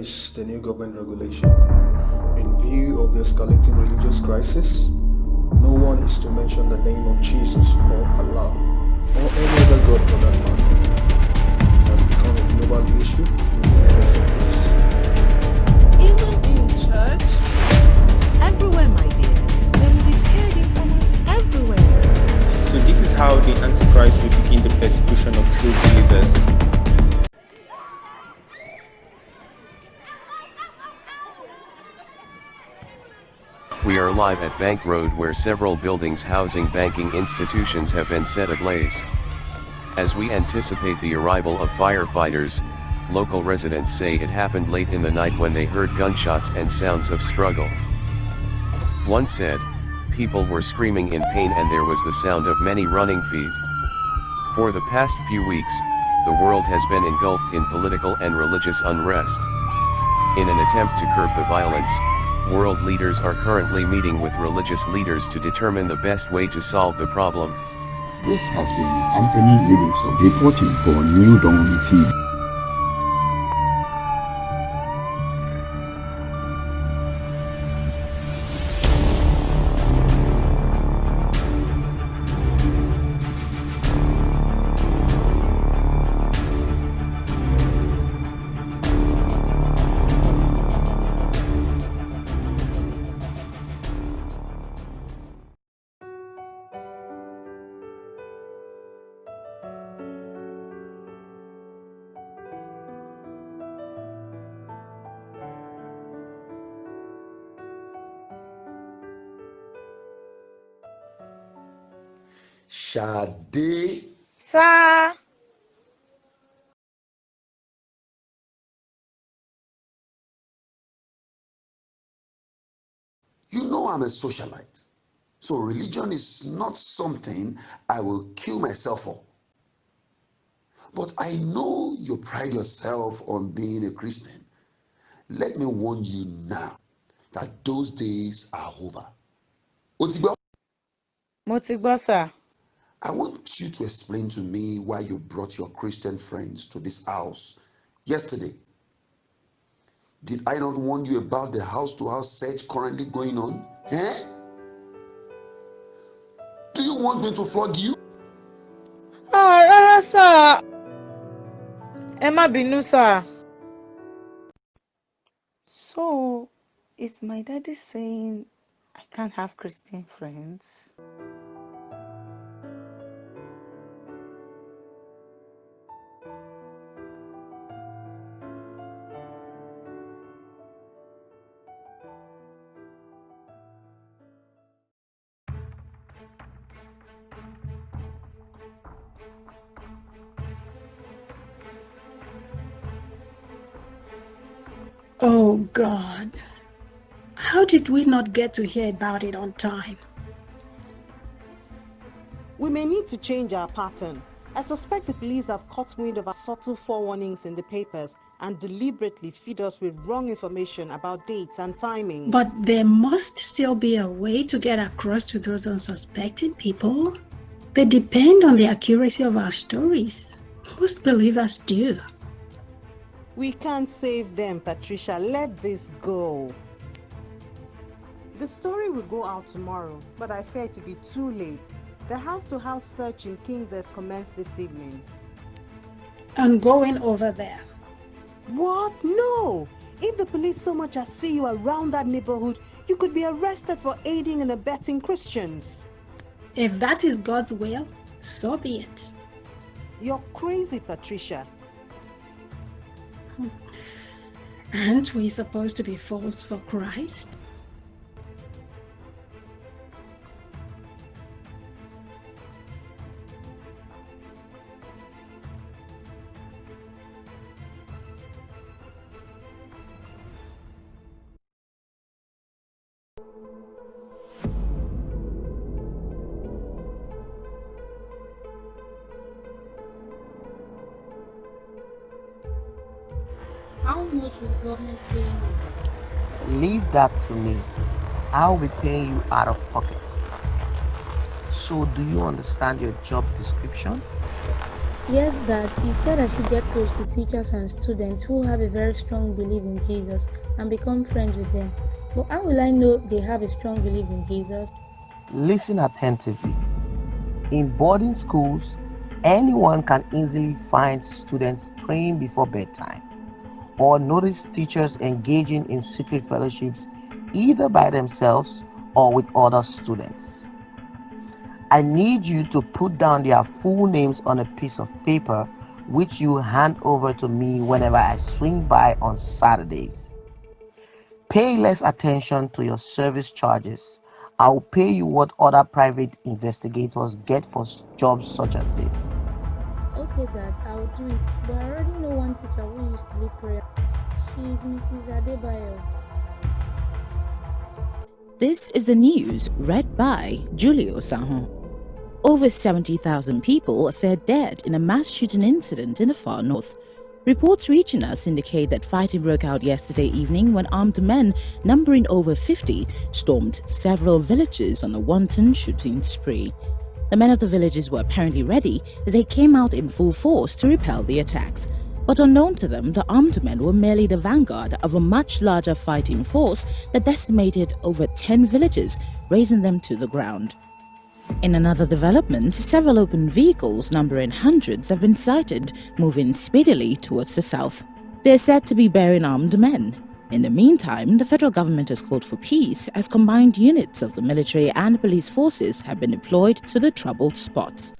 is the new government regulation. In view of the escalating religious crisis, no one is to mention the name of Jesus or Allah or any other god for that matter. It has become a global issue in the interest of peace. Even in church? Everywhere, my dear. There will be paid informants everywhere. So this is how the Antichrist will begin the persecution of true believers. We are live at Bank Road where several buildings housing banking institutions have been set ablaze. As we anticipate the arrival of firefighters, local residents say it happened late in the night when they heard gunshots and sounds of struggle. One said, people were screaming in pain and there was the sound of many running feet. For the past few weeks, the world has been engulfed in political and religious unrest. In an attempt to curb the violence, world leaders are currently meeting with religious leaders to determine the best way to solve the problem. This has been Anthony Livingston reporting for New Dawn TV. Shade. Sir. You know I'm a socialite. So religion is not something I will kill myself for. But I know you pride yourself on being a Christian. Let me warn you now that those days are over. Otigbo, Sir. I want you to explain to me why you brought your Christian friends to this house yesterday. Did I not warn you about the house-to-house search currently going on? Eh? Do you want me to flog you? Sir. Emma Binu, sir. So, is my daddy saying I can't have Christian friends? Oh God, how did we not get to hear about it on time? We may need to change our pattern. I suspect the police have caught wind of our subtle forewarnings in the papers and deliberately feed us with wrong information about dates and timings. But there must still be a way to get across to those unsuspecting people. They depend on the accuracy of our stories. Most believers do. We can't save them, Patricia. Let this go. The story will go out tomorrow, but I fear it to be too late. The house-to-house search in Kings has commenced this evening. I'm going over there. What? No! If the police so much as see you around that neighborhood, you could be arrested for aiding and abetting Christians. If that is God's will, so be it. You're crazy, Patricia. Aren't we supposed to be fools for Christ? How much will government pay you? Leave that to me. I'll be paying you out of pocket. So do you understand your job description? Yes, Dad, you said I should get close to teachers and students who have a very strong belief in Jesus and become friends with them. But how will I know they have a strong belief in Jesus? Listen attentively. In boarding schools, anyone can easily find students praying before bedtime or notice teachers engaging in secret fellowships either by themselves or with other students. I need you to put down their full names on a piece of paper, which you hand over to me whenever I swing by on Saturdays. Pay less attention to your service charges. I will pay you what other private investigators get for jobs such as this. Okay, Dad, I'll do it. But I already know one teacher who used to lead prayer. She is Mrs. Adebayo. This is the news read by Julio Sahon. Over 70,000 people fell dead in a mass shooting incident in the far north. Reports reaching us indicate that fighting broke out yesterday evening when armed men numbering over 50 stormed several villages on a wanton shooting spree. The men of the villages were apparently ready as they came out in full force to repel the attacks. But unknown to them, the armed men were merely the vanguard of a much larger fighting force that decimated over 10 villages, razing them to the ground. In another development, several open vehicles numbering hundreds have been sighted moving speedily towards the south. They're said to be bearing armed men. In the meantime, the federal government has called for peace as combined units of the military and police forces have been deployed to the troubled spots.